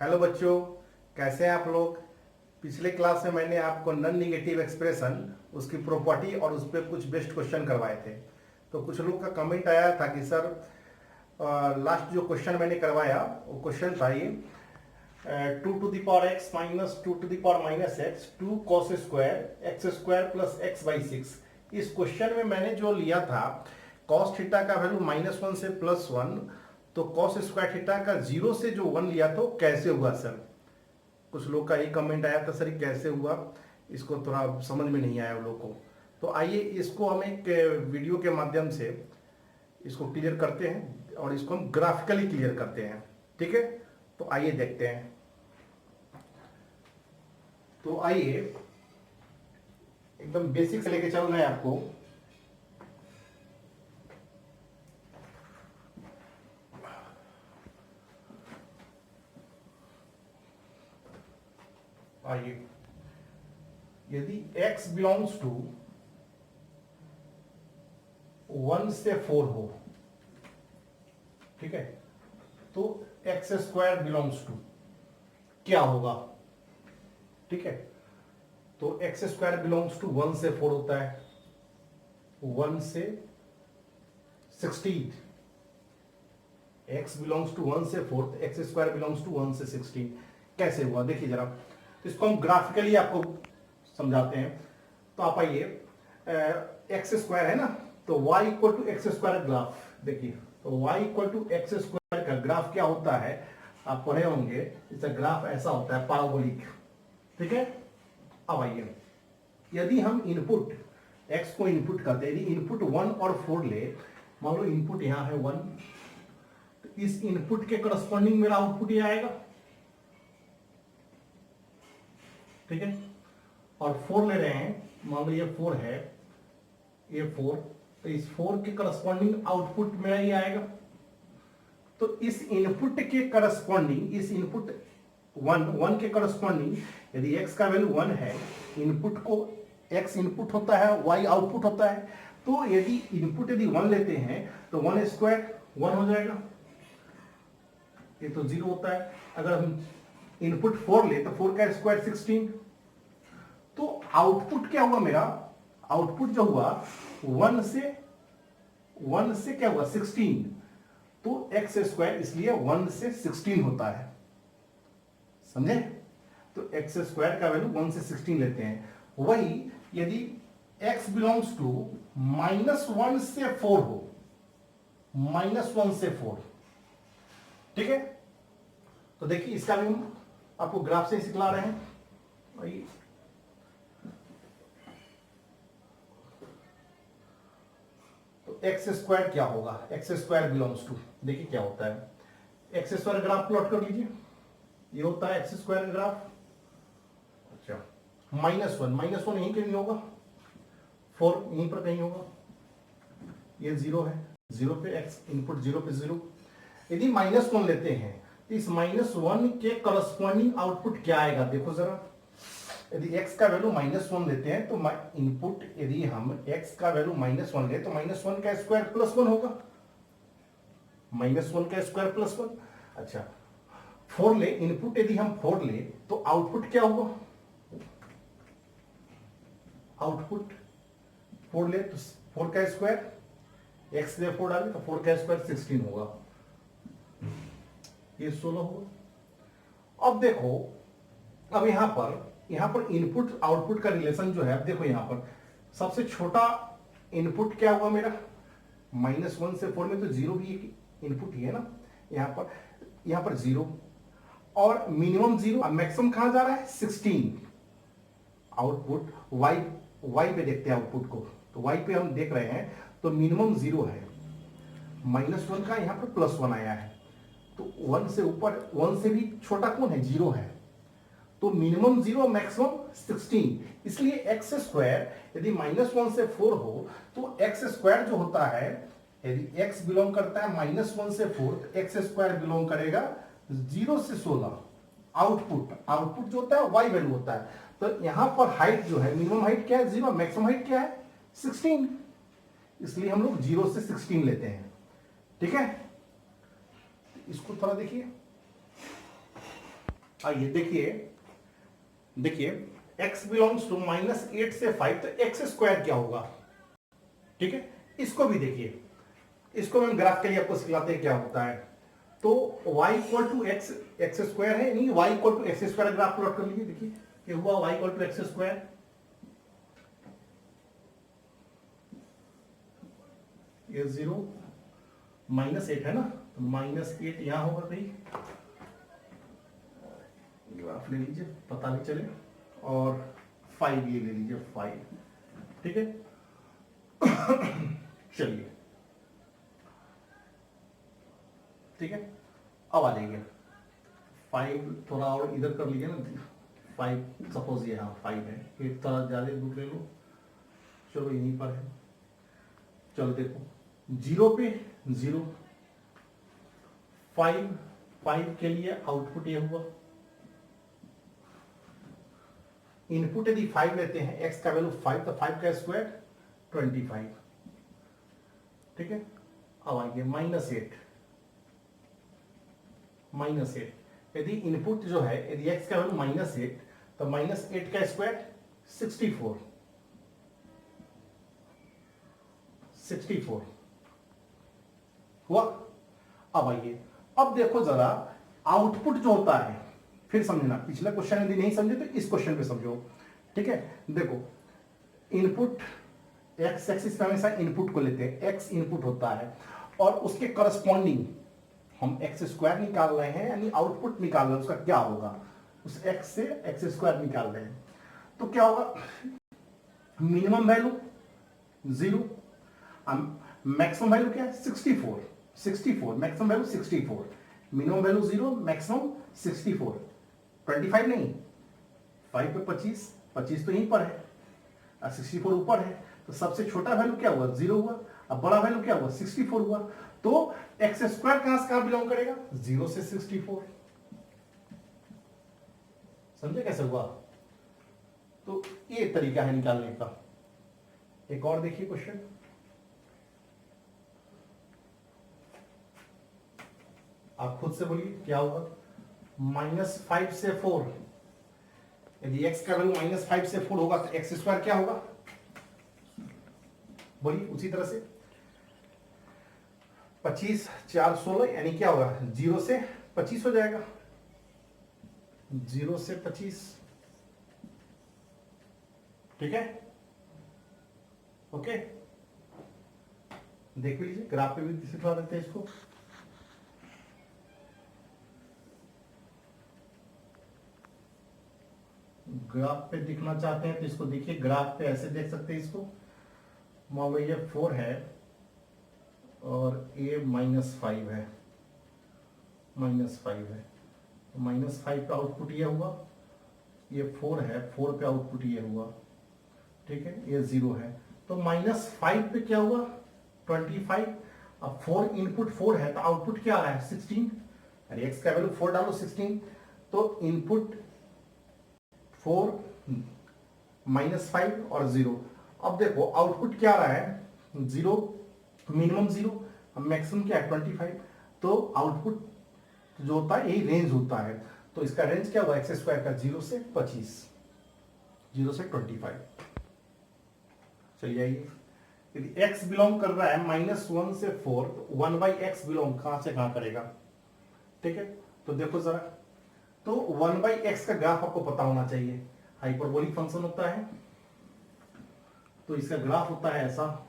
Hello बच्चों, कैसे हैं आप लोग। पिछले क्लास में मैंने आपको नॉन निगेटिव एक्सप्रेशन, उसकी प्रॉपर्टी और उस पर कुछ बेस्ट क्वेश्चन करवाए थे। तो कुछ लोग का कमेंट आया था कि सर लास्ट जो क्वेश्चन मैंने करवाया वो क्वेश्चन था ये 2 to the power x minus 2 to the power - x 2 cos square x square plus x by 6। इस क्वेश्चन में मैंने जो लिया था cos थीटा का वैल्यू -1 से +1, तो cos स्क्वायर थीटा का 0 से जो 1 लिया तो कैसे हुआ सर। कुछ लोग का ये कमेंट आया था सर ये कैसे हुआ, इसको थोड़ा समझ में नहीं आया वो लोग को। तो आइए इसको हम एक वीडियो के माध्यम से इसको क्लियर करते हैं और इसको हम ग्राफिकली क्लियर करते हैं। ठीक है, तो आइए देखते हैं। तो आइए एकदम बेसिक से लेके चल रहे हैं आपको। आइए, यदि x बिलोंग्स टू 1 से 4 हो, ठीक है, तो एक्स स्क्वायर बिलोंग्स टू क्या होगा। ठीक है, तो एक्स स्क्वायर बिलोंग्स टू 1 से 4 होता है, 1 से 16। एक्स बिलोंग्स टू 1 से 4, एक्स स्क्वायर बिलोंग्स टू 1 से 16 कैसे हुआ देखिए जरा। तो इसको हम ग्राफिकली आपको समझाते हैं। तो आप आइए, एक्स स्क्वायर है ना, तो y equal to X square graph देखिए। तो y equal to X square का ग्राफ क्या होता है, आप पढ़े होंगे, इसका ग्राफ ऐसा होता है पैराबोलिक। ठीक है, अब आइए, यदि हम इनपुट x को इनपुट करते हैं, यदि इनपुट 1 और 4 ले, मान लो इनपुट यहां है 1, तो इस इनपुट के करस्पॉन्डिंग मेरा आउटपुट ये आएगा। ठीक है, और 4 ले रहे हैं, मान लो ये 4 है, ये 4, तो इस 4 के करस्पॉन्डिंग आउटपुट मेरा ये आएगा। तो इस इनपुट के करस्पॉन्डिंग, इस इनपुट 1 के करस्पॉन्डिंग, यदि x का वैल्यू 1 है, इनपुट को x इनपुट होता है, y आउटपुट होता है, तो यदि इनपुट यदि 1 लेते हैं तो 1 स्क्वायर 1 हो जाएगा, ये तो 0 होता है। अगर हम इनपुट 4 ले तो 4 का स्क्वायर 16। तो आउटपुट क्या हुआ मेरा, आउटपुट जो हुआ 1 से क्या हुआ 16, तो एक्स स्क्वायर इसलिए 1 से 16 होता है, समझे। तो एक्स स्क्वायर का वैल्यू 1 से 16 लेते हैं। वही यदि x बिलोंग्स टू -1 से 4 हो, -1 से 4, ठीक है, तो देखिए इसका भी हम आपको ग्राफ से सिखला रहे हैं। वही एक्स स्क्वायर क्या होगा, एक्स स्क्वायर बिलोंग्स टू, देखिए क्या होता है। एक्स स्क्वायर ग्राफ प्लॉट कर लीजिए, ये होता है एक्स स्क्वायर ग्राफ। अच्छा, -1 यहीं कहीं होगा, 4 यहीं पर कहीं होगा, ये 0 है, 0 पे एक्स इनपुट, 0 पे 0। यदि -1 लेते हैं तो इस -1 के करस्पॉन्डिंग आउटपुट क्या आएगा देखो जरा। यदि x का वैल्यू -1 लेते हैं तो इनपुट, यदि हम x का वैल्यू -1 ले तो -1 का स्क्वायर +1 होगा, -1 का स्क्वायर +1। अच्छा, 4 ले, इनपुट यदि हम 4 ले तो आउटपुट क्या होगा, आउटपुट 4 ले तो 4 का स्क्वायर, x ले 4 डाले तो 4 का स्क्वायर 16 होगा, ये 16 होगा। अब देखो, अब यहां पर इनपुट आउटपुट का रिलेशन जो है, अब देखो यहां पर सबसे छोटा इनपुट क्या हुआ मेरा, -1 से 4 में तो 0 भी एक इनपुट ही है ना। यहां पर 0 और मिनिमम 0, मैक्सिमम कहां जा रहा है 16। आउटपुट y पे देखते हैं आउटपुट को, तो y पे हम देख रहे हैं तो मिनिमम 0 है, -1 का यहां पर +1 आया है, तो 1 से ऊपर, 1 से भी छोटा कौन है, 0 है, तो मिनिमम 0 मैक्सिमम 16। इसलिए एक्स स्क्वायर यदि -1 से 4 हो तो एक्स स्क्वायर जो होता है, यदि x बिलोंग करता है -1 से 4, तो एक्स स्क्वायर बिलोंग करेगा 0 से 16। आउटपुट जो होता है y वैल्यू होता है। तो यहां पर हाइट जो है, मिनिमम हाइट क्या है 0, मैक्सिमम हाइट क्या है 16, इसलिए हम लोग 0 से 16 लेते हैं। ठीक है, इसको थोड़ा देखिए, आइए देखिए x बिलोंग्स टू -8 से 5, तो एक्स स्क्वायर क्या होगा, ठीक है। इसको भी देखिए, इसको हम ग्राफ के लिए आपको सिखाते हैं क्या होता है। तो y equal to X square है, नहीं y equal to X square graph plot कर लीजिए। देखिए ये हुआ y equal to X square, ये 0 -8 है ना, तो -8 यहां होगा कहीं, ग्राफ ले लीजिए पता नहीं चले, और 5 ये ले लीजिए 5, ठीक है। चलिए ठीक है, अब आ जाइए 5 थोड़ा और इधर कर लीजिए ना, 5 सपोज ये, हाँ 5 है, ये थोड़ा ज्यादा दूर ले लो, चलो यहीं पर है। चलो देखो 0 पे 0, 5 के लिए आउटपुट ये हुआ, इनपुट यदि 5 लेते हैं, x का वैल्यू 5, तो 5 का स्क्वायर 25, ठीक है। अब आइए -8, यदि इनपुट जो है, यदि x का वैल्यू -8, तो -8 का स्क्वायर 64 हुआ। अब आइए, अब देखो जरा आउटपुट जो होता है, फिर समझना, पिछला क्वेश्चन यदि नहीं समझे तो इस क्वेश्चन पे समझो, ठीक है। देखो इनपुट एक्स एक्सिस पे हमेशा इनपुट को लेते हैं, एक्स इनपुट होता है, और उसके करस्पॉन्डिंग हम एक्स स्क्वायर निकाल रहे हैं, यानी आउटपुट निकाल रहे हैं, उसका क्या होगा, उस एक्स से एक्स स्क्वायर निकाल रहे हैं, तो क्या होगा, मिनिमम वैल्यू 0, मैक्सिमम वैल्यू क्या है 64, maximum value 64, minimum value 0, maximum 64, 25 नहीं, 5 पे 25 तो यहीं पर है, 64 ऊपर है, तो सबसे छोटा वैल्यू क्या हुआ 0 हुआ, अब बड़ा वैल्यू क्या हुआ 64 हुआ, तो एक्स स्क्वायर कहां से कहां बिलोंग करेगा, 0 से 64, समझे कैसे हुआ। तो ये तरीका है निकालने का। एक और देखिए क्वेश्चन, आप खुद से बोलिए क्या होगा, -5 से 4, यदि x का वैल्यू -5 से 4 होगा, तो एक्स स्क्वायर क्या होगा, बोलिए उसी तरह से 25 4 16, यानी क्या होगा 0 से 25 हो जाएगा, 0 से 25, ठीक है। ओके, देख लीजिए ग्राफ पे भी दिखा देते हैं इसको। ग्राफ पे दिखना चाहते हैं तो इसको देखिए, ग्राफ पे ऐसे देख सकते हैं इसको, मान लो ये 4 है और ये -5 है, -5 है, -5 पे आउटपुट ये हुआ, ये 4 है, 4 पे आउटपुट ये हुआ, ठीक है, ये 0 है, तो -5 पे क्या हुआ 25, अब 4 इनपुट 4 है, तो आउटपुट क्या आ रहा है 16, अरे x का वैल्यू 4 डालो 16, तो इनपुट 4 -5 और 0, अब देखो आउटपुट क्या आ रहा है 0, मिनिमम 0, मैक्सिमम क्या है 25, तो आउटपुट जो होता है यही रेंज होता है, तो इसका रेंज क्या हुआ एक्स स्क्वायर का 0 से 25, 0 से 25। चलिए आइए, यदि x बिलोंग कर रहा है -1 से 4, तो 1/x बिलोंग कहां से कहां करेगा, ठीक है। तो देखो जरा, तो 1/x का ग्राफ आपको पता होना चाहिए, हाइपरबोलिक फंक्शन होता है, तो इसका ग्राफ होता है ऐसा,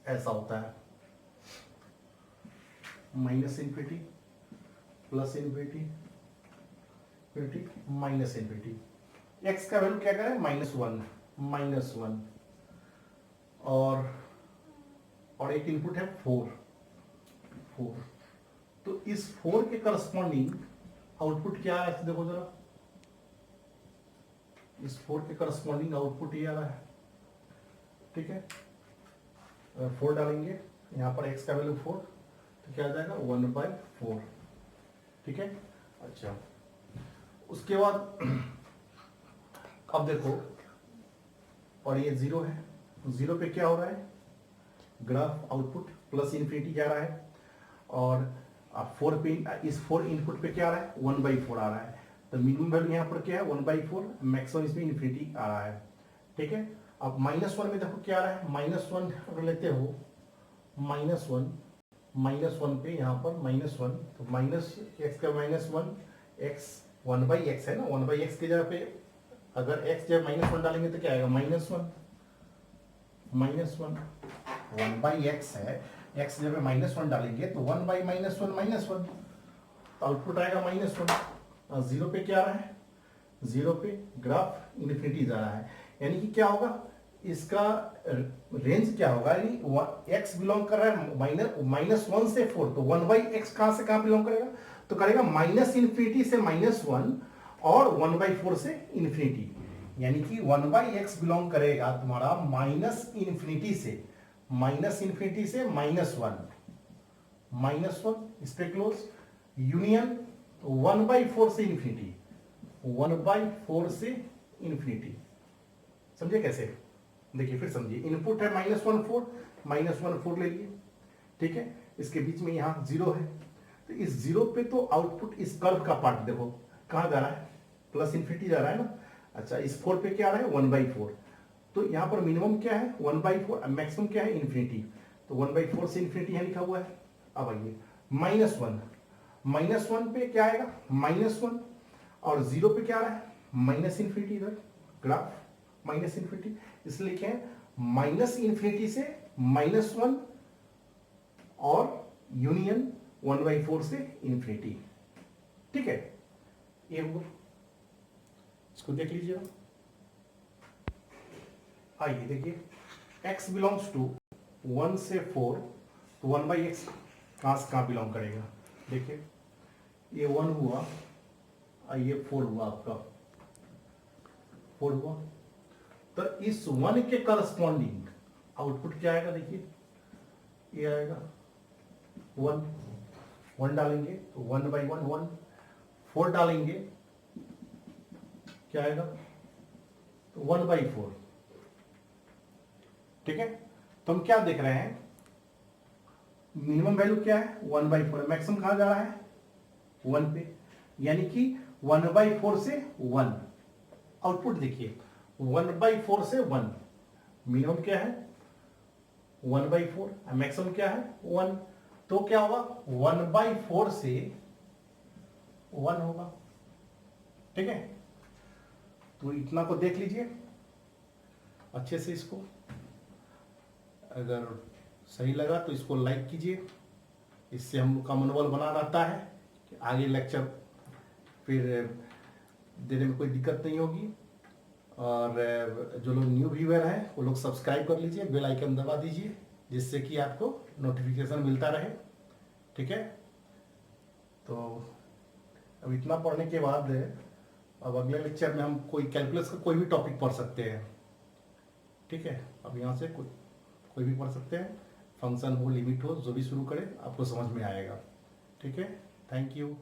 ऐसा होता है, -∞, +∞, -∞, x का वैल्यू क्या करें -1, और एक इनपुट है 4, तो इस 4 के करस्पॉन्डिंग आउटपुट क्या है, देखो जरा, इस 4 के करस्पॉन्डिंग आउटपुट ये आ रहा है, ठीक है। 4 डालेंगे यहां पर, x का वैल्यू 4, तो क्या आ जाएगा 1/4, ठीक है। अच्छा, उसके बाद अब देखो, और ये 0 है, 0 पे क्या हो रहा है, ग्राफ आउटपुट +∞ जा रहा है, और 4 पे इस 4 इनपुट पे क्या आ रहा है 1/4 आ रहा है, तो मिनिमम वैल्यू यहाँ पर क्या है 1/4, मैक्सिमम इसमें इन्फिनिटी आ रहा है। ठीक है, अब -1 में देखो क्या आ रहा है, -1 अगर लेते हो -1 पे यहाँ पर -1, तो माइनस एक्स का -1 एक्स 1/x है ना, 1/x की जगह पे अगर x जब -1 डालेंगे तो क्या आएगा -1 1/x है, x जब -1 डालेंगे तो 1/-1 तो आउटपुट आएगा -1। और 0 पे क्या आ रहा है, 0 पे ग्राफ इन्फिनिटी जा रहा है, यानी कि क्या होगा इसका रेंज क्या होगा, यानी x बिलोंग कर रहा है -1 से 4, तो 1/x कहां से कहां बिलोंग करेगा, तो करेगा -इन्फिनिटी से -1 और 1/4 से इन्फिनिटी, यानी कि 1/x बिलोंग करेगा तुम्हारा -इन्फिनिटी से -1 इस पे क्लोज, यूनियन 1/4 से इन्फिनिटी, 1/4 से इन्फिनिटी। समझे कैसे, देखिए फिर समझिए, इनपुट है -1/4 ले लिए, ठीक है, इसके बीच में यहां 0 है, तो इस 0 पे तो आउटपुट इस कर्व का पार्ट देखो कहां जा रहा है, प्लस इन्फिनिटी जा रहा है ना। अच्छा, इस 4 पे क्या आ रहा है 1/4, तो यहां पर मिनिमम क्या है 1/4, मैक्सिमम क्या है इन्फिनिटी, तो 1/4 से इन्फिनिटी यहां लिखा हुआ है। अब आइए -1 पे क्या आएगा -1, और 0 पे क्या आ रहा है -इन्फिनिटी, इधर ग्राफ -इन्फिनिटी, इसलिए लिखे हैं -इन्फिनिटी से -1 और यूनियन 1/4 से इन्फिनिटी। ठीक है, ये हुआ, इसको देख लीजिए। आइए देखिए, x बिलोंग्स टू 1 से 4, तो 1/x कहां से कहां बिलोंग करेगा, देखिए ये 1 हुआ और ये 4 हुआ, आपका 4 हुआ, तो इस 1 के करस्पॉन्डिंग आउटपुट क्या आएगा, देखिए ये आएगा 1 डालेंगे तो 1/1 1, 4 डालेंगे क्या आएगा तो 1/4। ठीक है, तो हम क्या देख रहे हैं, मिनिमम वैल्यू क्या है 1/4, मैक्सिमम कहां जा रहा है 1 पे, यानी कि 1/4 से 1, आउटपुट देखिए 1/4 से 1, मिनिमम क्या है 1/4, मैक्सिमम क्या है 1, तो क्या होगा 1/4 से 1 होगा। ठीक है, तो इतना को देख लीजिए अच्छे से, इसको अगर सही लगा तो इसको लाइक कीजिए, इससे हम लोग का मनोबल बना रहता है कि आगे लेक्चर फिर देने में कोई दिक्कत नहीं होगी। और जो लोग न्यू व्यूअर हैं वो लोग सब्सक्राइब कर लीजिए, बेल आइकन दबा दीजिए, जिससे कि आपको नोटिफिकेशन मिलता रहे। ठीक है, तो अब इतना पढ़ने के बाद अब अगले लेक्चर में हम कोई कैलकुलस का कोई भी टॉपिक पढ़ सकते हैं। ठीक है, अब यहाँ से कोई भी पढ़ सकते हैं, फंक्शन हो लिमिट हो जो भी शुरू करें आपको समझ में आएगा। ठीक है, थैंक यू।